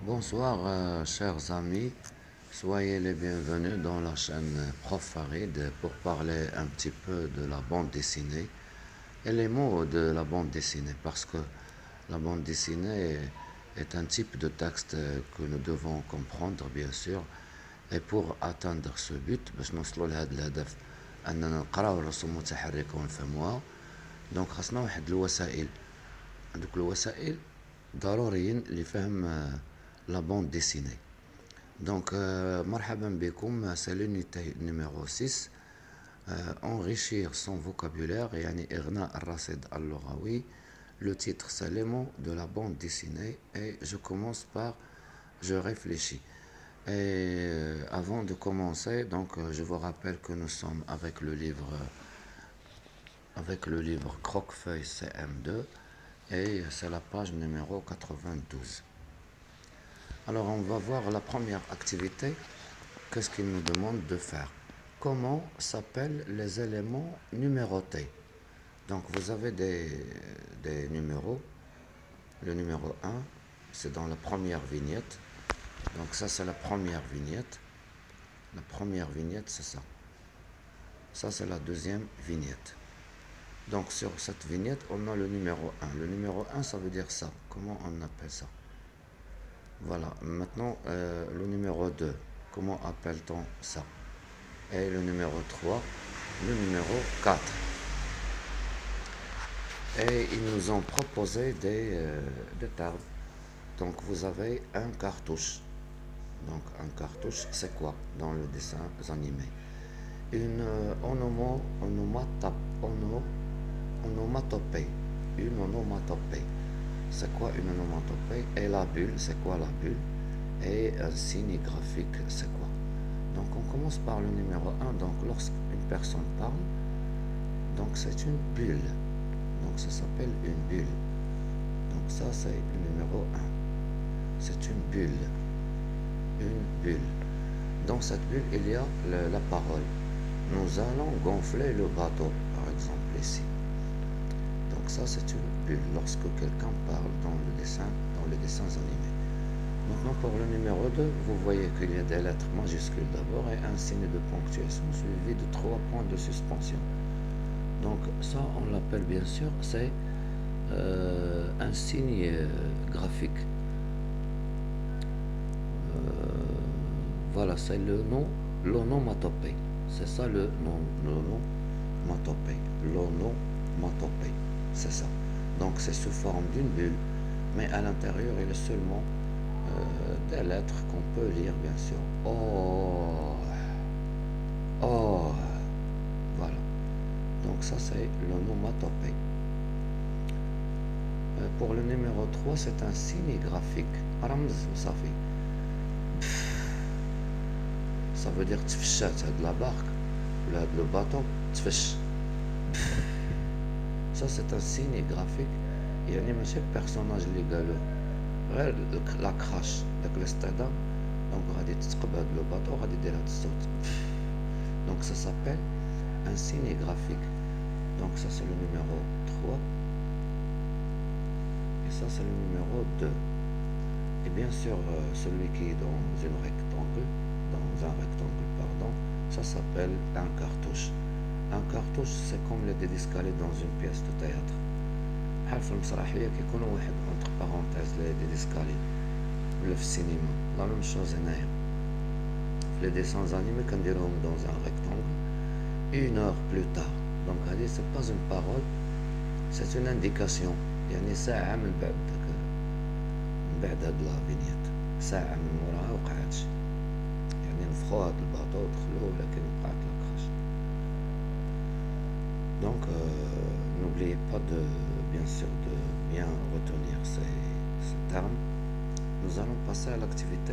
Bonsoir, chers amis, soyez les bienvenus dans la chaîne Prof Farid pour parler un petit peu de la bande dessinée et les mots de la bande dessinée, parce que la bande dessinée est un type de texte que nous devons comprendre, bien sûr, et pour atteindre ce but باش نوصلوا لهذا الهدف اننا نقراو الرسوم المتحركه ونفهموها. دونك خاصنا واحد الوسائل، هذوك الوسائل ضروريين لفهم la bande dessinée. Donc, marhaban bikoum, c'est l'unité numéro 6. Enrichir son vocabulaire, yani Irna al-Rasid al-Lughawi. Le titre, c'est les mots de la bande dessinée. Et je commence par je réfléchis. Et avant de commencer, donc, je vous rappelle que nous sommes avec le livre Croquefeuille CM2. Et c'est la page numéro 92. Alors on va voir la première activité. Qu'est-ce qu'il nous demande de faire? Comment s'appellent les éléments numérotés? Donc vous avez des numéros. Le numéro 1, c'est dans la première vignette. Donc ça c'est la première vignette. La première vignette c'est ça. Ça c'est la deuxième vignette. Donc sur cette vignette on a le numéro 1. Le numéro 1 ça veut dire ça. Comment on appelle ça? Voilà, maintenant le numéro 2, comment appelle-t-on ça? Et le numéro 3, le numéro 4. Et ils nous ont proposé des termes. Donc vous avez un cartouche. Donc un cartouche, c'est quoi dans le dessin animé? Une onomatopée. Une onomatopée. C'est quoi une onomatopée? Et la bulle, c'est quoi la bulle? Et un signe graphique, c'est quoi? Donc on commence par le numéro 1. Donc lorsqu'une personne parle, donc c'est une bulle. Donc ça s'appelle une bulle. Donc ça c'est le numéro 1. C'est une bulle. Une bulle. Dans cette bulle, il y a la parole. Nous allons gonfler le bateau, par exemple ici. Donc ça c'est une bulle lorsque quelqu'un parle dans les dessins animés. Maintenant pour le numéro 2, vous voyez qu'il y a des lettres majuscules d'abord et un signe de ponctuation suivi de 3 points de suspension. Donc ça on l'appelle bien sûr, c'est un signe graphique. Voilà, c'est le nom, l'onomatopée. C'est ça le nom, l'onomatopée. L'onomatopée. C'est ça. Donc c'est sous forme d'une bulle, mais à l'intérieur il y a seulement des lettres qu'on peut lire bien sûr. Oh, oh, voilà. Donc ça c'est l'onomatopée. Pour le numéro 3, c'est un signe graphique. Ramz Safi. Ça veut dire tfchat, c'est de la barque, le bateau, tfch. Ça c'est un signe graphique. يعني ماشي personnage اللي قالوه غير لا كراش داك الاصطدام. دونك غادي تتقب هاد لو باطو غادي دير هاد الصوت. Donc ça s'appelle un signe graphique. Donc ça c'est le numéro 3 et ça c'est le numéro 2. Et bien sûr celui qui est dans un rectangle, ça s'appelle un cartouche. Un cartouche c'est comme les dédiscalés dans une pièce de théâtre. بحال في المسرحيه كيكونوا واحد entre parenthèses les dédiscalés ولا في السينما. لا ميم شوز هنايا في لي ديسانز انيمي كنديروهم dans un rectangle 1 heure plus tard. Donc هذه c'est pas une parole, c'est une indication. يعني ساعه من بعد هاد لا فينيت، ساعه من موراها وقع هادشي. يعني نفخوا هاد الباطو ودخلوا ولكن وقعت لاكراش. Donc n'oubliez pas de bien sûr de bien retenir ces termes. Nous allons passer à l'activité